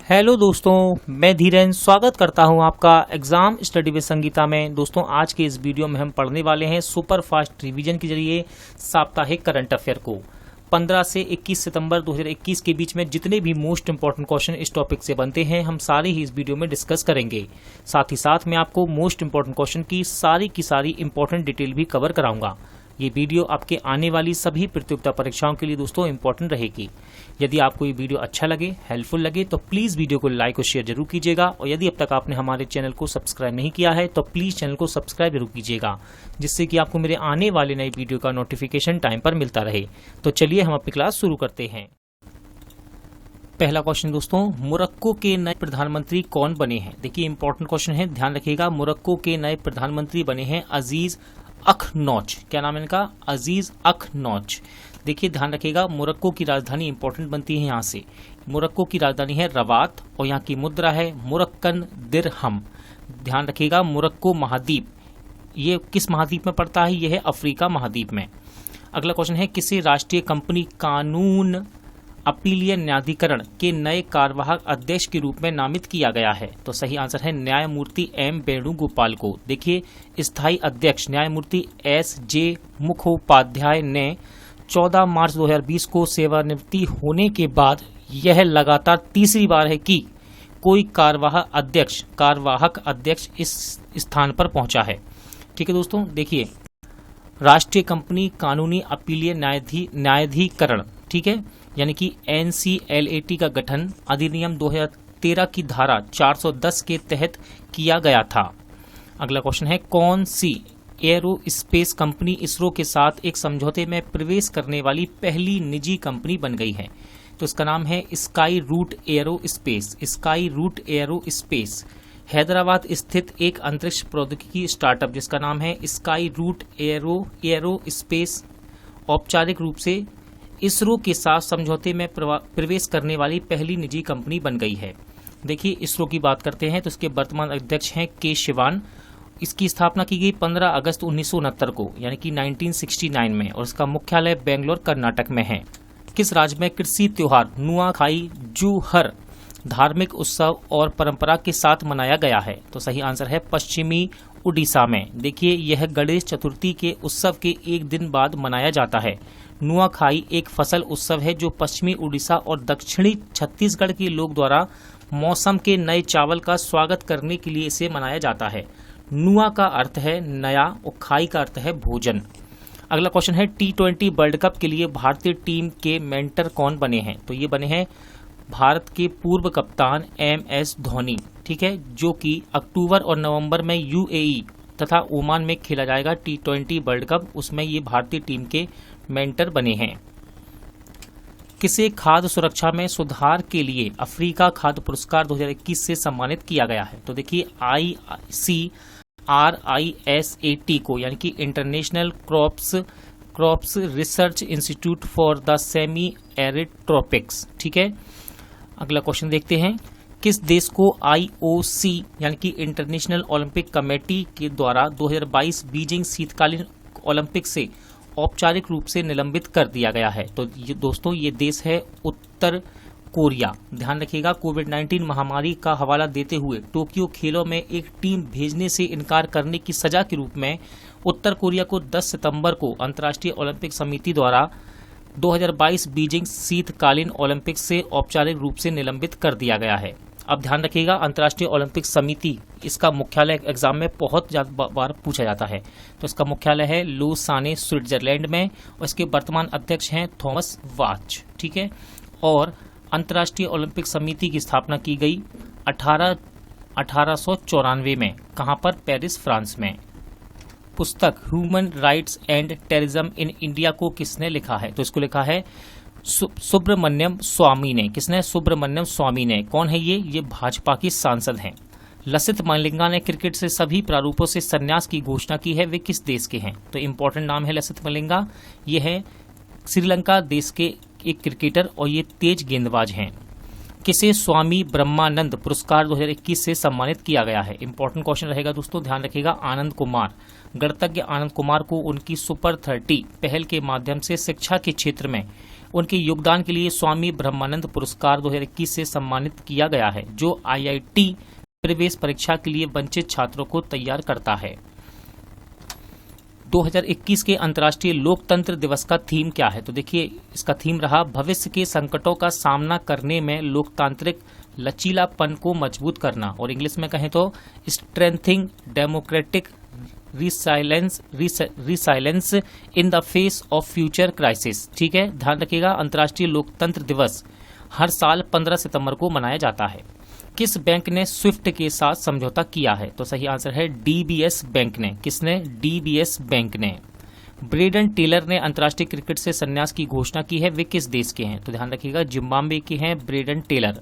Hello दोस्तों, मैं धीरेन स्वागत करता हूं आपका एग्जाम स्टडी विद संगीता में। दोस्तों, आज के इस वीडियो में हम पढ़ने वाले हैं सुपर फास्ट रिवीजन के जरिए साप्ताहिक करंट अफेयर को। 15 से 21 सितंबर 2021 के बीच में जितने भी मोस्ट इंपॉर्टेंट क्वेश्चन इस टॉपिक से बनते हैं, हम सारे ही इस वीडियो में डिस्कस करेंगे। साथ ही साथ मैं आपको मोस्ट इंपॉर्टेंट क्वेश्चन की सारी इंपॉर्टेंट डिटेल भी कवर कराऊंगा। ये वीडियो आपके आने वाली सभी प्रतियोगिता परीक्षाओं के लिए दोस्तों इंपॉर्टेंट रहेगी। यदि आपको ये वीडियो अच्छा लगे, हेल्पफुल लगे, तो प्लीज़ वीडियो को लाइक और शेयर जरूर कीजिएगा। और यदि अब तक आपने हमारे चैनल को सब्सक्राइब नहीं किया है तो प्लीज़ चैनल को सब्सक्राइब जरूर कीजिएगा, जिससे कि आपको मेरे आने वाले नए वीडियो का नोटिफिकेशन टाइम पर मिलता रहे। तो चलिए हम अपनी क्लास शुरू करते हैं। पहला क्वेश्चन दोस्तों, मोरक्को के नए प्रधानमंत्री कौन बने हैं? देखिए, इंपॉर्टेंट क्वेश्चन है, ध्यान रखिएगा। मोरक्को के नए प्रधानमंत्री बने हैं अजीज अखनौच। क्या नाम है इनका? अजीज अखनौच। देखिए, ध्यान रखिएगा, मोरक्को की राजधानी इंपॉर्टेंट बनती है यहाँ से। मोरक्को की राजधानी है रवात और यहाँ की मुद्रा है मोरक्कन दिरहम। ध्यान रखिएगा, मोरक्को महाद्वीप ये किस महाद्वीप में पड़ता है? ये है अफ्रीका महाद्वीप में। अगला क्वेश्चन है, किसे राष्ट्रीय कंपनी कानून अपीलीय न्यायाधिकरण के नए कार्यवाहक अध्यक्ष के रूप में नामित किया गया है? तो सही आंसर है न्यायमूर्ति एम वेणुगोपाल को। देखिए, स्थायी अध्यक्ष न्यायमूर्ति एस.जे. मुखोपाध्याय ने 14 मार्च 2020 को सेवानिवृत्ति होने के बाद यह लगातार तीसरी बार है कि कोई कार्यवाहक अध्यक्ष इस स्थान पर पहुंचा है। ठीक है दोस्तों, देखिए, राष्ट्रीय कंपनी कानूनी अपीलीय न्यायाधिकरण, ठीक है, यानी कि NCLAT का गठन अधिनियम 2013 की धारा 410 के तहत किया गया था। अगला क्वेश्चन है, कौन सी एरोस्पेस कंपनी इसरो के साथ एक समझौते में प्रवेश करने वाली पहली निजी कंपनी बन गई है? तो इसका नाम है Skyroot Aerospace. Skyroot Aerospace Hyderabad स्थित एक अंतरिक्ष प्रौद्योगिकी स्टार्टअप जिसका नाम है स्काई रूट एरोस्पेस औपचारिक रूप से इसरो के साथ समझौते में प्रवेश करने वाली पहली निजी कंपनी बन गई है। देखिए, इसरो की बात करते हैं तो इसके वर्तमान अध्यक्ष हैं के शिवान। इसकी स्थापना की गई 15 अगस्त 1969 को, यानी कि 1969 में, और इसका मुख्यालय बेंगलोर कर्नाटक में है। किस राज्य में कृषि त्योहार नुआखाई जूहर धार्मिक उत्सव और परंपरा के साथ मनाया गया है? तो सही आंसर है पश्चिमी उड़ीसा में। देखिए, यह गणेश चतुर्थी के उत्सव के एक दिन बाद मनाया जाता है। नुआखाई एक फसल उत्सव है जो पश्चिमी उड़ीसा और दक्षिणी छत्तीसगढ़ के लोग द्वारा मौसम के नए चावल का स्वागत करने के लिए इसे मनाया जाता है। नुआ का अर्थ है नया और खाई का अर्थ है भोजन। अगला क्वेश्चन है, T20 वर्ल्ड कप के लिए भारतीय टीम के मेंटर कौन बने हैं? तो ये बने हैं भारत के पूर्व कप्तान MS धोनी, ठीक है, जो कि अक्टूबर और नवंबर में UAE तथा ओमान में खेला जाएगा T20 वर्ल्ड कप, उसमें ये भारतीय टीम के मेंटर बने हैं। किसे खाद्य सुरक्षा में सुधार के लिए अफ्रीका खाद्य पुरस्कार 2021 से सम्मानित किया गया है? तो देखिए, ICRISAT को, यानी कि international crops research institute for the semi arid tropics, ठीक है। अगला क्वेश्चन देखते हैं, किस देश को IOC यानी कि इंटरनेशनल ओलंपिक कमेटी के द्वारा 2022 बीजिंग शीतकालीन ओलंपिक से औपचारिक रूप से निलंबित कर दिया गया है? तो ये दोस्तों, ये देश है उत्तर कोरिया। ध्यान रखिएगा, कोविड-19 महामारी का हवाला देते हुए टोक्यो खेलों में एक टीम भेजने से इनकार करने की सजा के रूप में उत्तर कोरिया को 10 सितंबर को अंतर्राष्ट्रीय ओलंपिक समिति द्वारा 2022 बीजिंग शीतकालीन ओलंपिक से औपचारिक रूप से निलंबित कर दिया गया है। अब ध्यान रखिएगा, अंतर्राष्ट्रीय ओलंपिक समिति, इसका मुख्यालय एग्जाम में बहुत ज्यादा बार पूछा जाता है, तो इसका मुख्यालय है लुसाने स्विट्जरलैंड में, और इसके वर्तमान अध्यक्ष हैं थॉमस वाच, ठीक है। और अंतर्राष्ट्रीय ओलंपिक समिति की स्थापना की गई 1894 में। कहाँ पर? पेरिस, फ्रांस में। पुस्तक human rights and terrorism in India को किसने लिखा है? तो इसको लिखा है सुब्रमण्यम स्वामी ने। किसने? सुब्रमण्यम स्वामी ने। कौन है ये? ये भाजपा की सांसद हैं। लसित मलिंगा ने क्रिकेट से सभी प्रारूपों से संन्यास की घोषणा की है, वे किस देश के हैं? तो इंपॉर्टेंट नाम है लसित मलिंगा, ये है श्रीलंका देश के एक क्रिकेटर और ये तेज गेंदबाज हैं। किसे स्वामी ब्रह्मानंद पुरस्कार 2021 से सम्मानित किया गया है? इंपॉर्टेंट क्वेश्चन रहेगा दोस्तों, ध्यान रखिएगा। आनंद कुमार, गणतज्ञ आनंद कुमार को उनकी सुपर 30 पहल के माध्यम से शिक्षा के क्षेत्र में उनके योगदान के लिए स्वामी ब्रह्मानंद पुरस्कार 2021 से सम्मानित किया गया है, जो IIT प्रवेश परीक्षा के लिए वंचित छात्रों को तैयार करता है। 2021 के अंतर्राष्ट्रीय लोकतंत्र दिवस का थीम क्या है? तो देखिए, इसका थीम रहा भविष्य के संकटों का सामना करने में लोकतांत्रिक लचीलापन को मजबूत करना, और इंग्लिश में कहें तो strengthening democratic resilience in the face of future crisis. ठीक है, ध्यान रखिएगा, अंतर्राष्ट्रीय लोकतंत्र दिवस हर साल 15 सितंबर को मनाया जाता है। किस बैंक ने स्विफ्ट के साथ समझौता किया है? तो सही आंसर है DBS बैंक ने। किसने? DBS बैंक ने। ब्रेडन टेलर ने अंतर्राष्ट्रीय क्रिकेट से संन्यास की घोषणा की है, वे किस देश के हैं? तो ध्यान रखिएगा, जिम्बाब्वे के हैं ब्रेडन टेलर।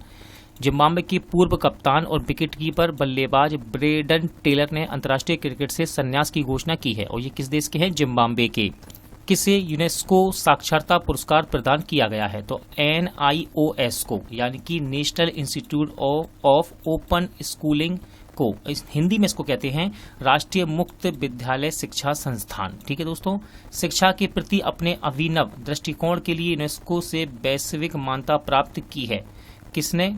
जिम्बाब्वे के पूर्व कप्तान और विकेटकीपर बल्लेबाज ब्रेडन टेलर ने अंतर्राष्ट्रीय क्रिकेट से संन्यास की घोषणा की है, और ये किस देश के हैं? जिम्बाब्वे के। किसे यूनेस्को साक्षरता पुरस्कार प्रदान किया गया है? तो NIOS को, यानी कि national institute of open schooling को, इस हिंदी में इसको कहते हैं राष्ट्रीय मुक्त विद्यालय शिक्षा संस्थान। ठीक है दोस्तों, शिक्षा के प्रति अपने अभिनव दृष्टिकोण के लिए यूनेस्को से वैश्विक मान्यता प्राप्त की है। किसने?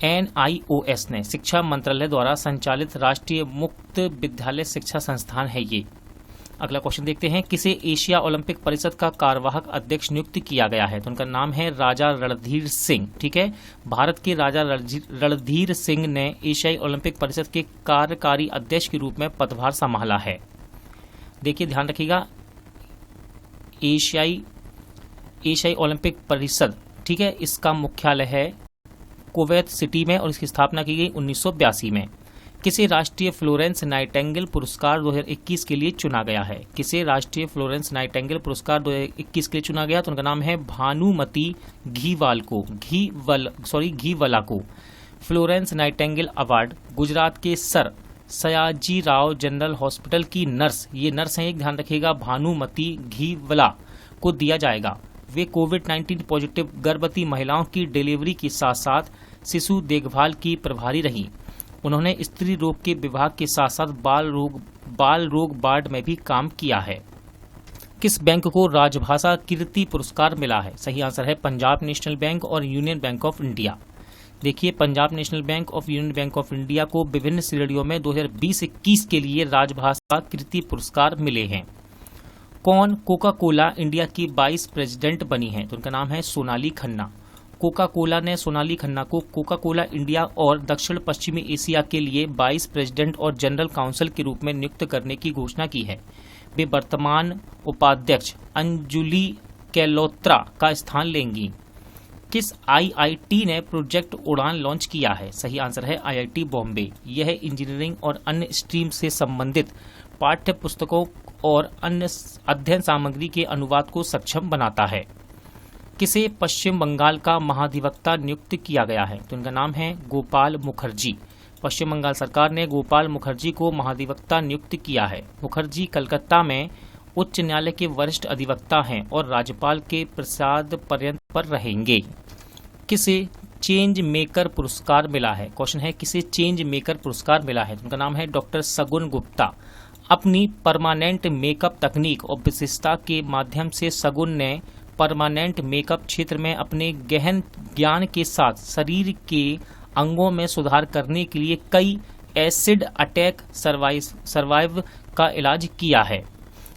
NIOS ने। शिक्षा मंत्रालय द्वारा संचालित राष्ट्रीय मुक्त विद्यालय शिक्षा संस्थान है ये। अगला क्वेश्चन देखते हैं, किसे एशिया ओलंपिक परिषद का कार्यवाहक अध्यक्ष नियुक्त किया गया है? तो उनका नाम है राजा रणधीर सिंह। ठीक है, भारत के राजा रणधीर सिंह ने एशियाई ओलंपिक परिषद के कार्यकारी अध्यक्ष के रूप में पदभार संभाला है। देखिए, ध्यान रखिएगा, एशियाई ओलंपिक परिषद, ठीक है, इसका मुख्यालय है कुवैत सिटी में, और इसकी स्थापना की गई 1982 में। किसे राष्ट्रीय फ्लोरेंस नाइटिंगेल पुरस्कार 2021 के लिए चुना गया है? किसे राष्ट्रीय फ्लोरेंस नाइटिंगेल पुरस्कार 2021 के लिए चुना गया? तो उनका नाम है भानुमति घीवाला को। फ्लोरेंस नाइटिंगेल अवार्ड गुजरात के sir Sayaji Rao general hospital की नर्स, ये नर्स हैं, एक ध्यान रखिएगा, भानुमति घीवाला को दिया जाएगा। वे कोविड-19 पॉजिटिव गर्भवती महिलाओं की डिलीवरी के साथ साथ शिशु देखभाल की प्रभारी रही। उन्होंने स्त्री रोग के विभाग के साथ साथ बाल रोग वार्ड में भी काम किया है। किस बैंक को राजभाषा कीर्ति पुरस्कार मिला है? सही आंसर है पंजाब नेशनल बैंक और यूनियन बैंक ऑफ इंडिया। देखिए, पंजाब नेशनल बैंक और यूनियन बैंक ऑफ इंडिया को विभिन्न श्रेणियों में 2020-21 के लिए राजभाषा कीर्ति पुरस्कार मिले हैं। कौन कोका कोला इंडिया की वाइस प्रेसिडेंट बनी है? तो उनका नाम है सोनाली खन्ना। कोका कोला ने सोनाली खन्ना को कोका कोला इंडिया और दक्षिण पश्चिमी एशिया के लिए वाइस प्रेसिडेंट और जनरल काउंसिल के रूप में नियुक्त करने की घोषणा की है। वे वर्तमान उपाध्यक्ष अंजुली कैलोत्रा का स्थान लेंगी। किस IIT ने प्रोजेक्ट उड़ान लॉन्च किया है? सही आंसर है IIT बॉम्बे। यह इंजीनियरिंग और अन्य स्ट्रीम से संबंधित पाठ्य पुस्तकों और अन्य अध्ययन सामग्री के अनुवाद को सक्षम बनाता है। किसे पश्चिम बंगाल का महाधिवक्ता नियुक्त किया गया है? तो इनका नाम है गोपाल मुखर्जी। पश्चिम बंगाल सरकार ने गोपाल मुखर्जी को महाधिवक्ता नियुक्त किया है। मुखर्जी कलकत्ता में उच्च न्यायालय के वरिष्ठ अधिवक्ता हैं और राज्यपाल के प्रसाद पर्यंत पर रहेंगे। किसे चेंज मेकर पुरस्कार मिला है? क्वेश्चन है, किसे चेंज मेकर पुरस्कार मिला है? उनका नाम है डॉक्टर सगुन गुप्ता। अपनी परमानेंट मेकअप तकनीक और विशिष्टता के माध्यम से सगुन ने परमानेंट मेकअप क्षेत्र में अपने गहन ज्ञान के साथ शरीर के अंगों में सुधार करने के लिए कई एसिड अटैक सर्वाइव का इलाज किया है।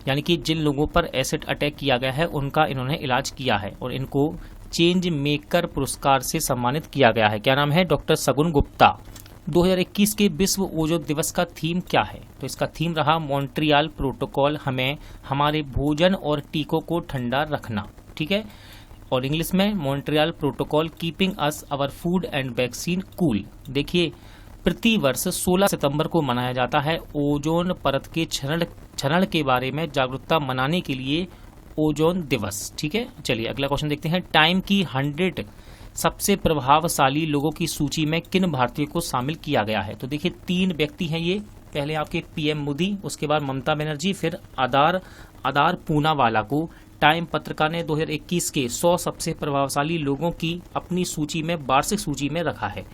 यानी कि जिन लोगों पर एसिड अटैक किया गया है उनका इन्होंने इलाज किया है और इनको चेंज मेकर पुरस्कार से सम्मानित किया गया है। क्या नाम है? डॉक्टर सगुन गुप्ता। 2021 के विश्व ओजोन दिवस का थीम क्या है? तो इसका थीम रहा मॉन्ट्रियल प्रोटोकॉल, हमें हमारे भोजन और टीकों को ठंडा रखना। ठीक है, और इंग्लिश में Montreal Protocol keeping us our food and vaccine cool. देखिए, प्रति वर्ष 16 सितंबर को मनाया जाता है ओजोन परत के क्षरण के बारे में जागरूकता मनाने के लिए ओजोन दिवस। ठीक है, चलिए अगला क्वेश्चन देखते हैं। टाइम की 100 सबसे प्रभावशाली लोगों की सूची में किन भारतीयों को शामिल किया गया है? तो देखिए 3 व्यक्ति हैं ये, पहले आपके PM मोदी, उसके बाद ममता बनर्जी, फिर आधार पूनावाला को टाइम पत्रिका ने 2021 के 100 सबसे प्रभावशाली लोगों की अपनी सूची में वार्षिक सूची में रखा है।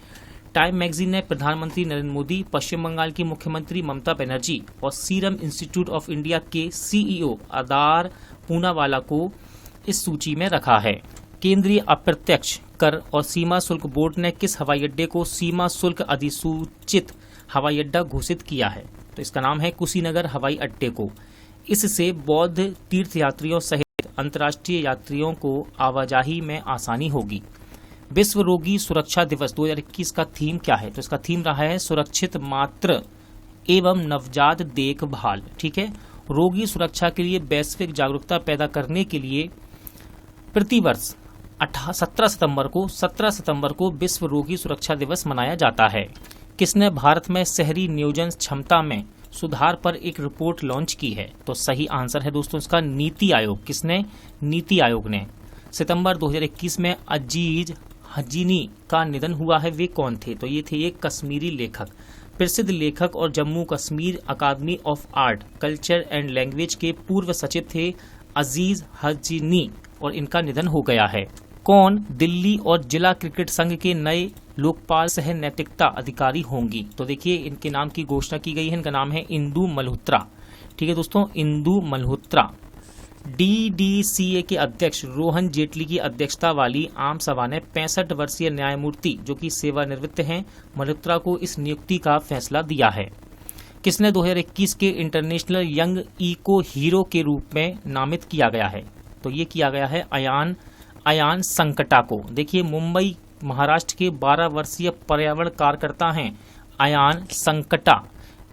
टाइम मैगजीन ने प्रधानमंत्री नरेंद्र मोदी, पश्चिम बंगाल की मुख्यमंत्री ममता बनर्जी और सीरम इंस्टीट्यूट ऑफ इंडिया के CEO आधार पूनावाला को इस सूची में रखा है। केंद्रीय अप्रत्यक्ष कर और सीमा शुल्क बोर्ड ने किस हवाई अड्डे को सीमा शुल्क अधिसूचित हवाई अड्डा घोषित किया है? तो इसका नाम है कुशीनगर हवाई अड्डे को। इससे बौद्ध तीर्थयात्रियों सहित अंतर्राष्ट्रीय यात्रियों को आवाजाही में आसानी होगी। विश्व रोगी सुरक्षा दिवस 2021 का थीम क्या है? तो इसका थीम रहा है सुरक्षित मातृ एवं नवजात देखभाल। ठीक है, रोगी सुरक्षा के लिए वैश्विक जागरूकता पैदा करने के लिए प्रतिवर्ष 17 सितंबर को विश्व रोगी सुरक्षा दिवस मनाया जाता है। किसने भारत में शहरी नियोजन क्षमता में सुधार पर एक रिपोर्ट लॉन्च की है? तो सही आंसर है दोस्तों इसका नीति आयोग। किसने? नीति आयोग ने। सितंबर 2021 में अजीज हजीनी का निधन हुआ है। वे कौन थे? तो ये थे एक कश्मीरी लेखक, प्रसिद्ध लेखक और जम्मू कश्मीर अकादमी of art, culture and language के पूर्व सचिव थे अजीज हजीनी, और इनका निधन हो गया है। कौन दिल्ली और जिला क्रिकेट संघ के नए लोकपाल सह नैतिकता अधिकारी होंगी? तो देखिए इनके नाम की घोषणा की गई है। इनका नाम है इंदु मल्होत्रा। ठीक है दोस्तों, इंदु मल्होत्रा। DDCA के अध्यक्ष रोहन जेटली की अध्यक्षता वाली आम सभा ने 65 वर्षीय न्यायमूर्ति जो कि सेवानिवृत्त हैं मल्होत्रा को इस नियुक्ति का फैसला दिया है। किसने 2021 के इंटरनेशनल यंग इको हीरो के रूप में नामित किया गया है? तो ये किया गया है अयान संकटा को। देखिए मुंबई महाराष्ट्र के 12 वर्षीय पर्यावरण कार्यकर्ता हैं अयान संकटा।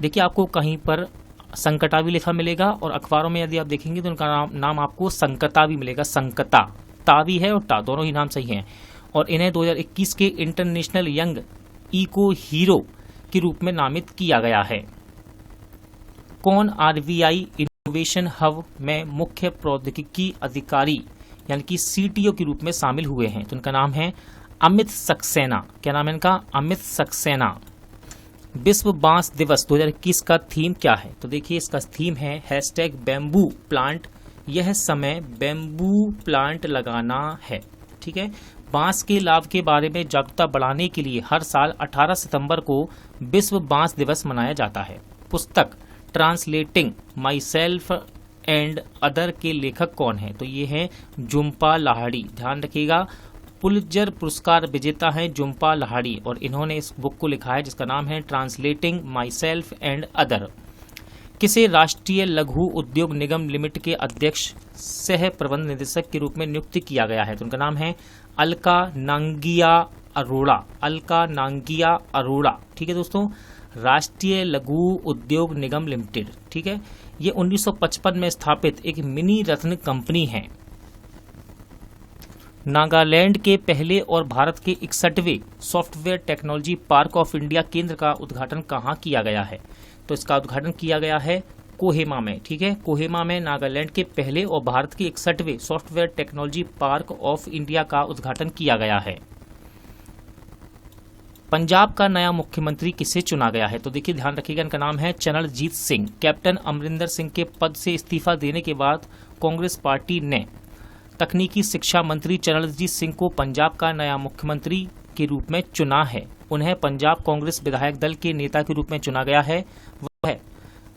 देखिए आपको कहीं पर संकटा भी लिखा मिलेगा और अखबारों में यदि आप देखेंगे तो उनका नाम आपको संकता भी मिलेगा। संकता, ता भी है और टा, दोनों ही नाम सही हैं। और इन्हें 2021 के इंटरनेशनल यंग इको हीरो के रूप में नामित किया गया है। कौन RBI इनोवेशन हब में मुख्य प्रौद्योगिकी अधिकारी यानी कि CTO के रूप में शामिल हुए हैं? तो उनका नाम है अमित सक्सेना। क्या नाम है इनका? अमित सक्सेना। विश्व बांस दिवस 2021 का थीम क्या है? तो देखिए इसका थीम है #बैम्बू प्लांट। यह समय बैम्बू प्लांट लगाना है। ठीक है, बांस के लाभ के बारे में जागरूकता बढ़ाने के लिए हर साल 18 सितंबर को विश्व बांस दिवस मनाया जाता है। पुस्तक translating my self and other के लेखक कौन है? तो ये है जुम्पा लाहिड़ी। ध्यान रखिएगा, पुलित्जर पुरस्कार विजेता है जुम्पा लाहिड़ी और इन्होंने इस बुक को लिखा है जिसका नाम है translating my self and other. किसे राष्ट्रीय लघु उद्योग निगम लिमिटेड के अध्यक्ष सह प्रबंध निदेशक के रूप में नियुक्त किया गया है? तो उनका नाम है अलका नांगिया अरोड़ा। अलका नांगिया अरोड़ा। ठीक है दोस्तों, राष्ट्रीय लघु उद्योग निगम लिमिटेड। ठीक है, ये 1955 में स्थापित एक मिनी रत्न कंपनी है। नागालैंड के पहले और भारत के 61वें software technology park of India केंद्र का उद्घाटन कहाँ किया गया है? तो इसका उद्घाटन किया गया है कोहिमा में। ठीक है, कोहिमा में नागालैंड के पहले और भारत के 61वें software technology park of India का उद्घाटन किया गया है। पंजाब का नया मुख्यमंत्री किसे चुना गया है? तो देखिए ध्यान रखिएगा, इनका नाम है चरणजीत सिंह। कैप्टन अमरिंदर सिंह के पद से इस्तीफा देने के बाद कांग्रेस पार्टी ने तकनीकी शिक्षा मंत्री चरणजीत सिंह को पंजाब का नया मुख्यमंत्री के रूप में चुना है। उन्हें पंजाब कांग्रेस विधायक दल के नेता के रूप में चुना गया है।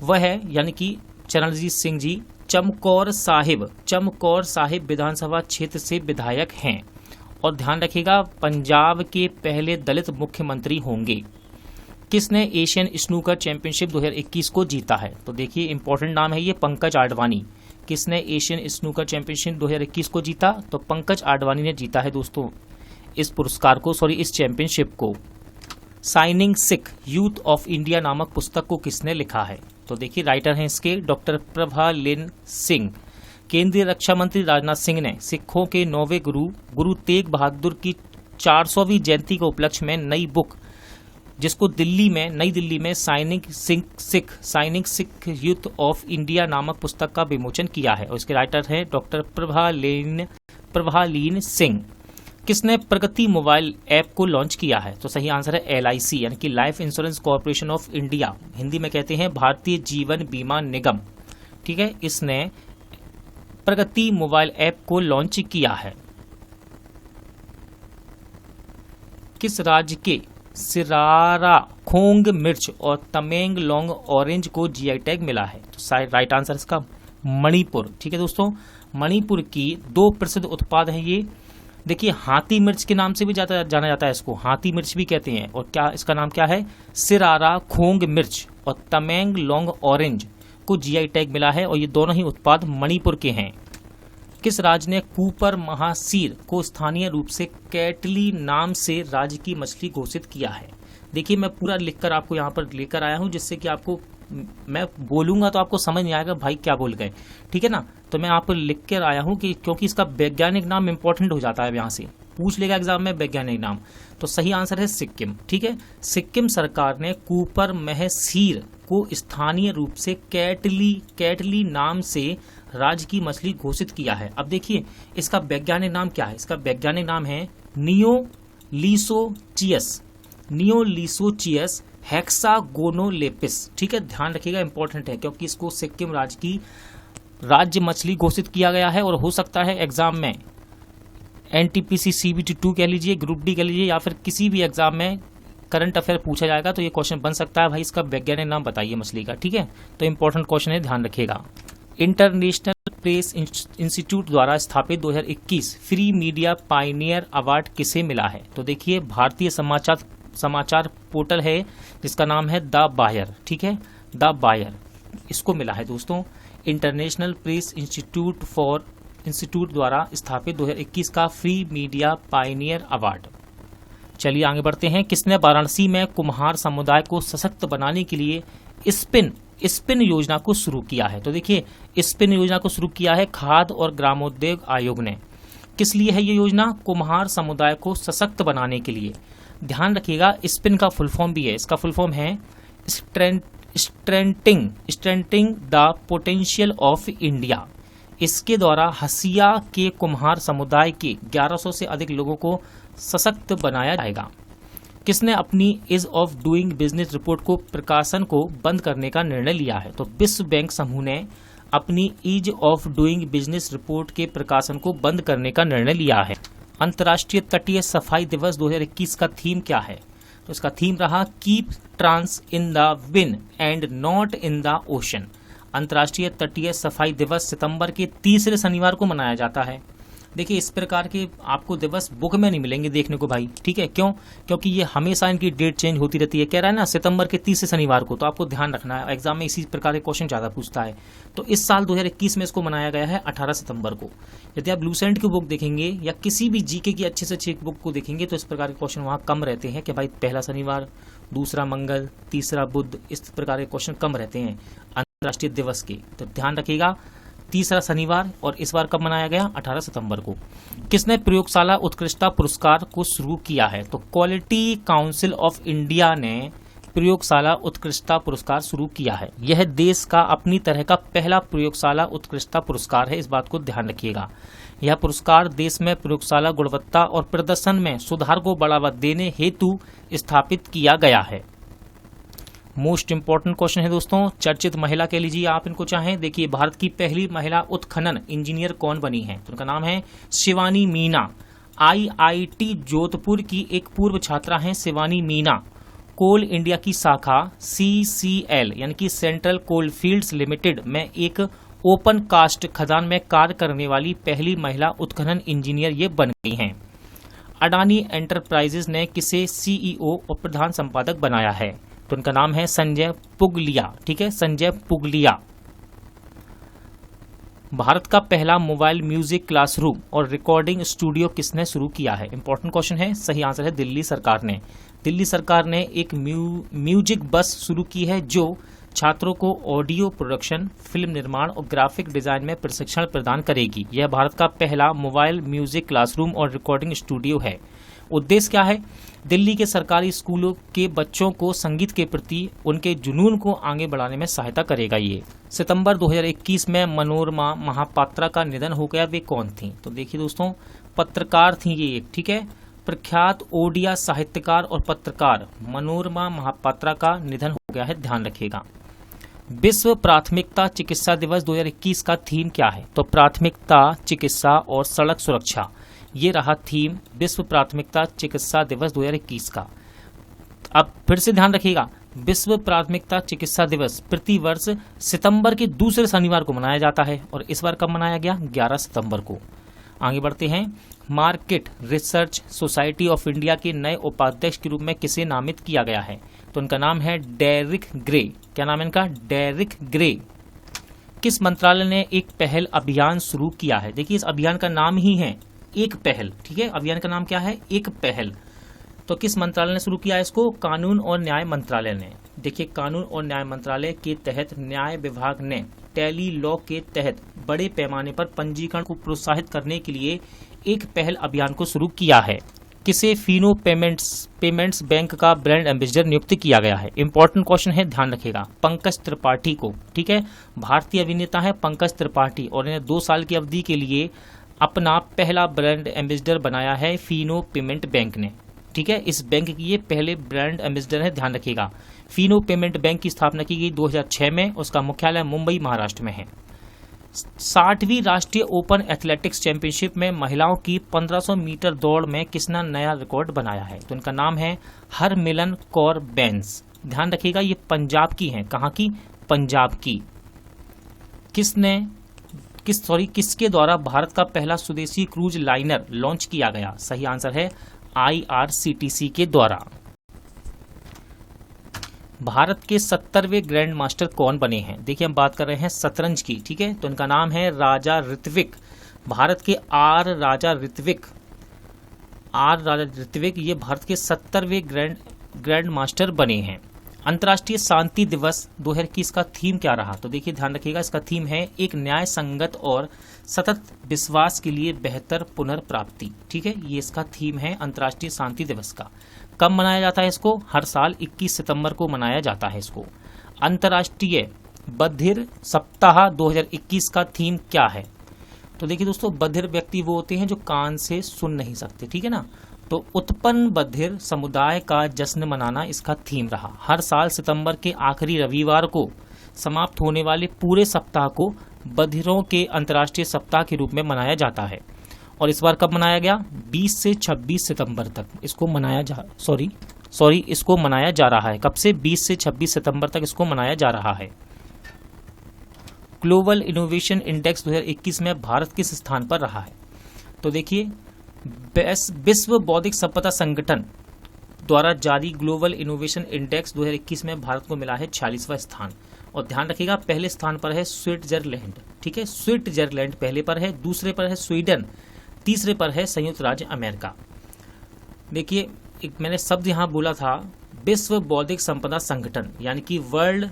वह है यानी कि चरणजीत सिंह जी चमकौर साहिब विधानसभा क्षेत्र से विधायक हैं और ध्यान रखिएगा पंजाब के पहले दलित मुख्यमंत्री होंगे। किसने एशियन स्नूकर चैंपियनशिप 2021 को जीता है? तो देखिए इंपॉर्टेंट नाम है ये, पंकज आडवाणी। किसने एशियन स्नूकर चैंपियनशिप 2021 को जीता? तो पंकज आडवाणी ने जीता है दोस्तों इस पुरस्कार को, इस चैंपियनशिप को। Signing Sikh youth of India नामक पुस्तक को किसने लिखा है? तो देखिए राइटर हैं इसके डॉक्टर प्रभालीन सिंह। केंद्रीय रक्षा मंत्री राजनाथ सिंह ने सिखों के 9वें गुरु तेग बहादुर की 400वीं जयंती के उपलक्ष्य में नई बुक जिसको नई दिल्ली में signing Sikh youth of India नामक पुस्तक का विमोचन किया है और इसके राइटर हैं डॉक्टर प्रभालीन सिंह। किसने प्रगति मोबाइल ऐप को लॉन्च किया है? तो सही आंसर है LIC यानी कि life insurance corporation of India, Hindi में कहते हैं भारतीय जीवन बीमा निगम। ठीक है, इसने प्रगति मोबाइल ऐप को लॉन्च किया है। किस राज्य के सिरारा खोंग मिर्च और तमेंगलोंग ऑरेंज को GI टैग मिला है? तो राइट आंसर इसका मणिपुर। ठीक है दोस्तों, मणिपुर की 2 प्रसिद्ध उत्पाद हैं ये। देखिए हाथी मिर्च के नाम से भी जाना जाता है, इसको हाथी मिर्च भी कहते हैं। और क्या इसका नाम क्या है? सिरारा खोंग मिर्च और तमेंग लॉन्ग ऑरेंज को जीआई टैग मिला है और ये दोनों ही उत्पाद मणिपुर के हैं। किस राज्य ने कूपर महासीर को स्थानीय रूप से कैटली नाम से राज्य की मछली घोषित किया है? देखिए मैं पूरा लिखकर आपको यहाँ पर लेकर आया हूँ, जिससे कि आपको मैं बोलूंगा तो आपको समझ नहीं आएगा भाई क्या बोल गए, ठीक है ना। तो मैं आपको लिख कर आया हूँ कि क्योंकि इसका वैज्ञानिक नाम इंपॉर्टेंट हो जाता है, यहाँ से पूछ लेगा एग्जाम में वैज्ञानिक नाम। तो सही आंसर है सिक्किम, ठीक है। सिक्किम सरकार ने कूपर महसीर को स्थानीय रूप से कैटली नाम से राज्य की मछली घोषित किया है। अब देखिए इसका वैज्ञानिक नाम क्या है? इसका वैज्ञानिक नाम है नियोलिसोचियस हेक्सागोनोलेपिस, ठीक है। ध्यान रखिएगा इंपॉर्टेंट है, क्योंकि इसको सिक्किम राज्य की राज्य मछली घोषित किया गया है। और हो सकता है एग्जाम में एनटीपीसी CBT 2 कह लीजिए, ग्रुप डी कह लीजिए, या फिर किसी भी एग्जाम में करंट अफेयर पूछा जाएगा तो ये क्वेश्चन बन सकता है, भाई इसका वैज्ञानिक नाम बताइए मछली का, ठीक है। तो इंपॉर्टेंट क्वेश्चन है, ध्यान रखिएगा। इंटरनेशनल प्रेस इंस्टीट्यूट द्वारा स्थापित 2021 फ्री मीडिया पायनियर अवार्ड किसे मिला है? तो देखिए भारतीय समाचार पोर्टल है जिसका नाम है द बायर, ठीक है, द बायर, इसको मिला है दोस्तों इंटरनेशनल प्रेस इंस्टीट्यूट द्वारा स्थापित 2021 का फ्री मीडिया पायनियर अवार्ड। चलिए आगे बढ़ते हैं। किसने वाराणसी में कुम्हार समुदाय को सशक्त बनाने के लिए स्पिन योजना को शुरू किया है? तो देखिए स्पिन योजना को शुरू किया है खाद्य और ग्रामोद्योग आयोग ने। किस लिए है ये योजना? कुम्हार समुदाय को सशक्त बनाने के लिए। ध्यान रखिएगा स्पिन का फुल फॉर्म भी है, इसका फुल फॉर्म है स्ट्रेंटिंग द पोटेंशियल ऑफ इंडिया। इसके द्वारा हसिया के कुम्हार समुदाय के 1100 से अधिक लोगों को सशक्त बनाया जाएगा। किसने अपनी ease of doing business report को प्रकाशन को बंद करने का निर्णय लिया है? तो विश्व बैंक समूह ने अपनी ease of doing business report के प्रकाशन को बंद करने का निर्णय लिया है। अंतर्राष्ट्रीय तटीय सफाई दिवस 2021 का थीम क्या है? तो इसका थीम रहा keep trash in the wind and not in the ocean. अंतर्राष्ट्रीय तटीय सफाई दिवस सितंबर के तीसरे शनिवार को मनाया जाता है। देखिए इस प्रकार के आपको दिवस बुक में नहीं मिलेंगे देखने को भाई, ठीक है। क्यों? क्योंकि ये हमेशा इनकी डेट चेंज होती रहती है। कह रहा है ना सितंबर के तीसरे शनिवार को, तो आपको ध्यान रखना है, एग्जाम में इसी प्रकार के क्वेश्चन ज्यादा पूछता है। तो इस साल 2021 में इसको मनाया गया है 18 सितंबर को। यदि आप लूसेंट की बुक देखेंगे या किसी भी जीके की अच्छे से अच्छी बुक को देखेंगे तो इस प्रकार के क्वेश्चन वहाँ कम रहते हैं कि भाई पहला शनिवार, दूसरा मंगल, तीसरा बुध, इस प्रकार के क्वेश्चन कम रहते हैं अंतर्राष्ट्रीय दिवस के। तो ध्यान रखिएगा तीसरा शनिवार, और इस बार कब मनाया गया? 18 सितंबर को। किसने प्रयोगशाला उत्कृष्टता पुरस्कार को शुरू किया है? तो क्वालिटी काउंसिल ऑफ इंडिया ने प्रयोगशाला उत्कृष्टता पुरस्कार शुरू किया है। यह देश का अपनी तरह का पहला प्रयोगशाला उत्कृष्टता पुरस्कार है, इस बात को ध्यान रखिएगा। यह पुरस्कार देश में प्रयोगशाला गुणवत्ता और प्रदर्शन में सुधार को बढ़ावा देने हेतु स्थापित किया गया है। मोस्ट इंपॉर्टेंट क्वेश्चन है दोस्तों, चर्चित महिला कह लीजिए आप इनको चाहें। देखिए भारत की पहली महिला उत्खनन इंजीनियर कौन बनी है? तो उनका नाम है शिवानी मीना। IIT जोधपुर की एक पूर्व छात्रा हैं शिवानी मीना। कोल इंडिया की शाखा CCL यानी कि सेंट्रल कोल फील्ड्स लिमिटेड में एक ओपन कास्ट खदान में कार्य करने वाली पहली महिला उत्खनन इंजीनियर ये बन गई हैं। अडानी एंटरप्राइजेज ने किसे CEO और प्रधान संपादक बनाया है? तो उनका नाम है संजय पुगलिया, ठीक है, संजय पुगलिया। भारत का पहला मोबाइल म्यूजिक क्लासरूम और रिकॉर्डिंग स्टूडियो किसने शुरू किया है? इंपॉर्टेंट क्वेश्चन है, सही आंसर है दिल्ली सरकार ने। दिल्ली सरकार ने एक म्यूजिक बस शुरू की है जो छात्रों को ऑडियो प्रोडक्शन, फिल्म निर्माण और ग्राफिक डिजाइन में प्रशिक्षण प्रदान करेगी। यह भारत का पहला मोबाइल म्यूजिक क्लासरूम और रिकॉर्डिंग स्टूडियो है। उद्देश्य क्या है? दिल्ली के सरकारी स्कूलों के बच्चों को संगीत के प्रति उनके जुनून को आगे बढ़ाने में सहायता करेगा। ये सितंबर 2021 में मनोरमा महापात्रा का निधन हो गया। वे कौन थी? तो देखिए दोस्तों पत्रकार थी ये एक, ठीक है, प्रख्यात ओडिया साहित्यकार और पत्रकार मनोरमा महापात्रा का निधन हो गया है, ध्यान रखिएगा। विश्व प्राथमिकता चिकित्सा दिवस 2021 का थीम क्या है? तो प्राथमिकता चिकित्सा और सड़क सुरक्षा, ये रहा थीम विश्व प्राथमिकता चिकित्सा दिवस 2021 का। अब फिर से ध्यान रखिएगा, विश्व प्राथमिकता चिकित्सा दिवस प्रति वर्ष सितंबर के दूसरे शनिवार को मनाया जाता है और इस बार कब मनाया गया? 11 सितंबर को। आगे बढ़ते हैं। Market research society of India के नए उपाध्यक्ष के रूप में किसे नामित किया गया है? तो उनका नाम है डेरिक ग्रे। क्या नाम है इनका? Derek Gray. किस मंत्रालय ने एक पहल अभियान शुरू किया है? देखिए इस अभियान का नाम ही है एक पहल। ठीक है, अभियान का नाम क्या है? एक पहल। तो किस मंत्रालय ने शुरू किया है इसको? कानून और न्याय मंत्रालय ने। देखिए कानून और न्याय मंत्रालय के तहत न्याय विभाग ने टेली लॉ के तहत बड़े पैमाने पर पंजीकरण को प्रोत्साहित करने के लिए एक पहल अभियान को शुरू किया है। किसे फिनो पेमेंट्स बैंक का ब्रांड एम्बेसडर नियुक्त किया गया है? इंपॉर्टेंट क्वेश्चन है, ध्यान रखिएगा। पंकज त्रिपाठी को। ठीक है, भारतीय अभिनेता है पंकज त्रिपाठी और इन्हें 2 साल की अवधि के लिए अपना पहला ब्रांड एम्बेसडर बनाया है फिनो पेमेंट बैंक ने। ठीक है, इस बैंक की ये पहले ब्रांड एम्बेसडर है, ध्यान रखिएगा। फिनो पेमेंट बैंक की स्थापना की गई 2006 में। उसका मुख्यालय मुंबई महाराष्ट्र में है। 60वीं राष्ट्रीय ओपन एथलेटिक्स चैंपियनशिप में महिलाओं की 1500 मीटर दौड़ में किसने नया रिकॉर्ड बनाया है? तो इनका नाम है हरमिलन कौर बैन्स। ध्यान रखिएगा ये पंजाब की हैं। कहाँ की? पंजाब की। किसके द्वारा भारत का पहला स्वदेशी क्रूज लाइनर लॉन्च किया गया? सही आंसर है IRCTC के द्वारा। भारत के 70वें ग्रैंड मास्टर कौन बने हैं? देखिए हम बात कर रहे हैं शतरंज की। ठीक है, तो इनका नाम है राजा ऋत्विक। भारत के राजा ऋत्विक ये भारत के 70वें ग्रैंड मास्टर बने हैं। अंतर्राष्ट्रीय शांति दिवस 2021 का थीम क्या रहा? तो देखिए ध्यान रखिएगा, इसका थीम है एक न्याय संगत और सतत विश्वास के लिए बेहतर पुनर्प्राप्ति। ठीक है, ये इसका थीम है अंतर्राष्ट्रीय शांति दिवस का। कब मनाया जाता है इसको? हर साल 21 सितंबर को मनाया जाता है इसको। अंतर्राष्ट्रीय बधिर सप्ताह 2021 का थीम क्या है? तो देखिए दोस्तों, बधिर व्यक्ति वो होते हैं जो कान से सुन नहीं सकते। ठीक है ना, तो उत्पन्न बधिर समुदाय का जश्न मनाना इसका थीम रहा। हर साल सितंबर के आखिरी रविवार को समाप्त होने वाले पूरे सप्ताह को बधिरों के अंतर्राष्ट्रीय सप्ताह के रूप में मनाया जाता है। और इस बार कब मनाया गया? 20 से 26 सितंबर तक इसको मनाया जा रहा है। कब से? 20 से 26 सितंबर तक इसको मनाया जा रहा है। ग्लोबल इनोवेशन इंडेक्स 2021 में भारत किस स्थान पर रहा है? तो देखिए विश्व बौद्धिक संपदा संगठन द्वारा जारी ग्लोबल इनोवेशन इंडेक्स 2021 में भारत को मिला है 46वां स्थान। और ध्यान रखिएगा पहले स्थान पर है स्विट्जरलैंड। ठीक है, स्विट्जरलैंड पहले पर है, दूसरे पर है स्वीडन, तीसरे पर है संयुक्त राज्य अमेरिका। देखिए एक मैंने शब्द यहाँ बोला था विश्व बौद्धिक संपदा संगठन, यानी कि वर्ल्ड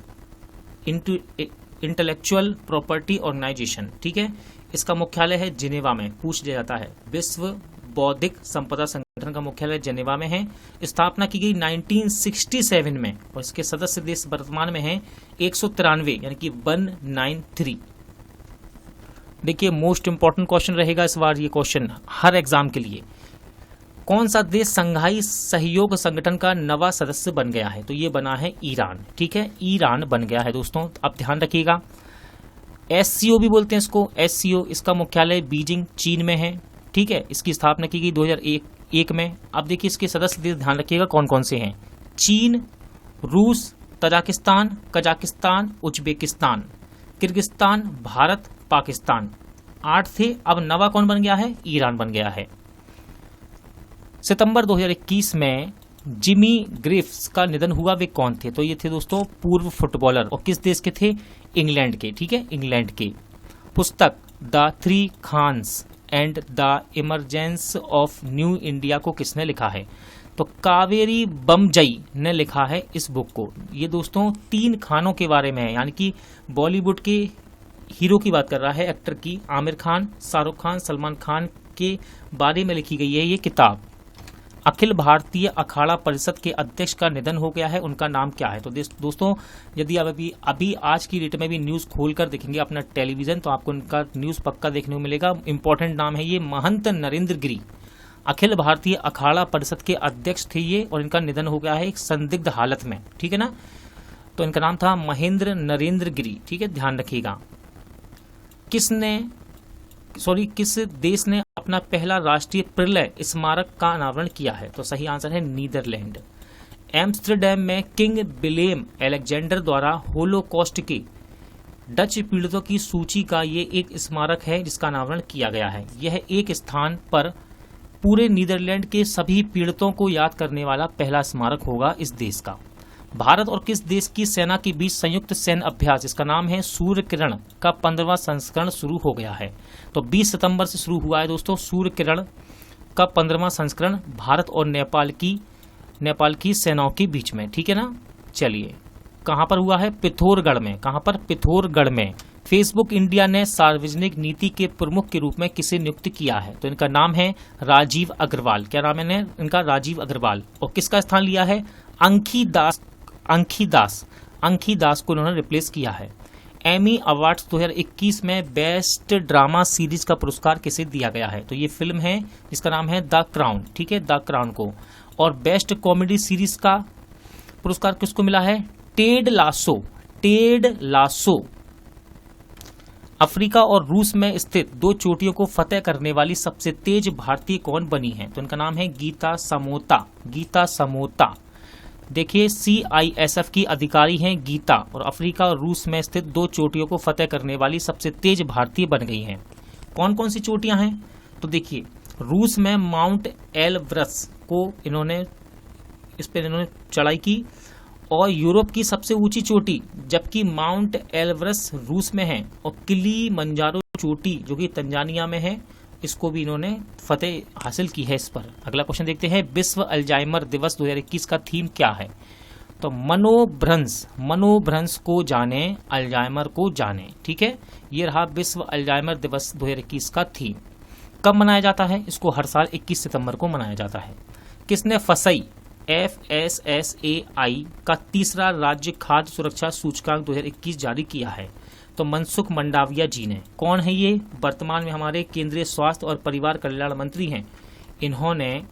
इंटेलेक्चुअल प्रॉपर्टी ऑर्गेनाइजेशन। ठीक है, इसका मुख्यालय है जिनेवा में। पूछ लिया जाता है, विश्व बौद्धिक संपदा संगठन का मुख्यालय जिनेवा में है। स्थापना की गई 1967 में और इसके सदस्य देश वर्तमान में हैं 193, यानी कि 193। देखिए मोस्ट इंपॉर्टेंट क्वेश्चन रहेगा इस बार ये क्वेश्चन हर एग्जाम के लिए। कौन सा देश संघाई सहयोग संगठन का नवा सदस्य बन गया है? तो ये बना है ईरान। ठीक है, ईरान बन गया है दोस्तों। अब ध्यान रखिएगा SCO भी बोलते हैं इसको। SCO इसका मुख्यालय बीजिंग चीन में है। ठीक है, इसकी स्थापना की गई 2001 में। अब देखिए इसके सदस्य देश ध्यान रखिएगा कौन कौन से हैं। चीन, रूस, Tajikistan, Kazakhstan, Uzbekistan, Kyrgyzstan, Bharat, Pakistan. 8 थे, अब नवा कौन बन गया है? ईरान बन गया है। सितंबर 2021 में जिमी ग्रिफ्स का निधन हुआ। वे कौन थे? तो ये थे दोस्तों पूर्व फुटबॉलर और किस देश के थे? इंग्लैंड के। ठीक है, इंग्लैंड के। पुस्तक the three Khans and the emergence of new India को किसने लिखा है? तो कावेरी बमजई ने लिखा है इस बुक को। ये दोस्तों 3 खानों के बारे में है, यानी कि बॉलीवुड के हीरो की बात कर रहा है, एक्टर की। आमिर खान, शाहरुख खान, सलमान खान के बारे में लिखी गई है ये किताब। अखिल भारतीय अखाड़ा परिषद के अध्यक्ष का निधन हो गया है, उनका नाम क्या है? तो दोस्तों यदि आप अभी आज की डेट में भी न्यूज़ खोलकर देखेंगे अपना टेलीविजन तो आपको उनका न्यूज़ पक्का देखने को मिलेगा। इंपॉर्टेंट नाम है ये महंत नरेंद्र गिरी। अखिल भारतीय अखाड़ा परिषद के अध्यक्ष थे ये और इनका निधन हो गया है एक संदिग्ध हालत में। ठीक है ना, तो इनका नाम था महेंद्र नरेंद्र गिरी। ठीक है, ध्यान रखिएगा। किस देश ने अपना पहला राष्ट्रीय प्रलय स्मारक का अनावरण किया है? तो सही आंसर है नीदरलैंड। एम्स्टरडैम में किंग विलेम अलेक्जेंडर द्वारा होलोकॉस्ट के डच पीड़ितों की सूची का ये एक स्मारक है जिसका अनावरण किया गया है। यह एक स्थान पर पूरे नीदरलैंड के सभी पीड़ितों को याद करने वाला पहला स्मारक होगा इस देश का। भारत और किस देश की सेना के बीच संयुक्त सैन्य अभ्यास, इसका नाम है सूर्य किरण, का 15वां संस्करण शुरू हो गया है। तो 20 सितंबर से शुरू हुआ है दोस्तों सूर्य किरण का 15वां संस्करण भारत और नेपाल की सेनाओं के बीच में, ठीक है ना। चलिए, कहां पर हुआ है? पिथौरागढ़ में। कहां पर? पिथौरागढ़ में। फेसबुक इंडिया ने सार्वजनिक नीति के प्रमुख के रूप में किसे नियुक्त किया है? तो इनका नाम है राजीव अग्रवाल। क्या नाम है इनका? राजीव अग्रवाल। और किसका स्थान लिया है? अंखी दास को इन्होंने रिप्लेस किया है। एमी अवार्ड्स 2021 में बेस्ट ड्रामा सीरीज का पुरस्कार किसे दिया गया है? तो ये फिल्म है जिसका नाम है द क्राउन, ठीक है, द क्राउन को। और बेस्ट कॉमेडी सीरीज का पुरस्कार किसको मिला है? Ted lasso. अफ्रीका और रूस में स्थित 2 चोटियों को फतेह करने वाली सबसे तेज भारतीय कौन बनी है? तो इनका नाम है गीता समोता। देखिए, CISF की अधिकारी हैं गीता, और अफ्रीका और रूस में स्थित 2 चोटियों को फतेह करने वाली सबसे तेज भारतीय बन गई हैं। कौन कौन सी चोटियां हैं? तो देखिए, रूस में माउंट एलब्रस को इन्होंने चढ़ाई की, और यूरोप की सबसे ऊंची चोटी जबकि माउंट एलब्रस रूस में है, और किलीमंजारो चोटी जो कि तंजानिया में है, इसको भी इन्होंने फतेह हासिल की है इस पर। अगला क्वेश्चन देखते हैं, विश्व अल्जाइमर दिवस 2021 का थीम क्या है? तो मनोभ्रंश को जाने, अल्जाइमर को जाने, ठीक है। ये रहा विश्व अल्जाइमर दिवस 2021 का थीम। कब मनाया जाता है? इसको हर साल 21 सितंबर को मनाया जाता है। किसने FSSAI का 3रा राज्य खाद्य सुरक्षा सूचकांक 2021 जारी किया है? तो मनसुख मंडाविया जी ने। कौन है ये? वर्तमान में हमारे केंद्रीय स्वास्थ्य और परिवार कल्याण मंत्री हैं। इन्होंने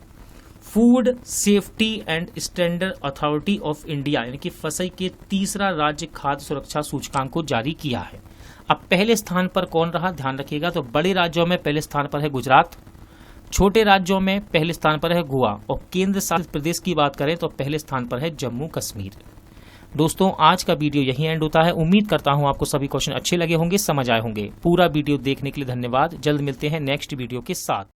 food safety and standard authority of India यानी कि FSSAI के 3रा राज्य खाद्य सुरक्षा सूचकांक को जारी किया है। अब पहले स्थान पर कौन रहा? ध्यान रखिएगा। तो बड़े राज्यों में पहले स्थान पर है गुजरात, छोटे राज्यों में पहले स्थान पर है गोवा, और केंद्र शासित प्रदेश की बात करें तो पहले स्थान पर है जम्मू कश्मीर। दोस्तों, आज का वीडियो यहीं एंड होता है। उम्मीद करता हूं आपको सभी क्वेश्चन अच्छे लगे होंगे, समझ आए होंगे। पूरा वीडियो देखने के लिए धन्यवाद। जल्द मिलते हैं नेक्स्ट वीडियो के साथ।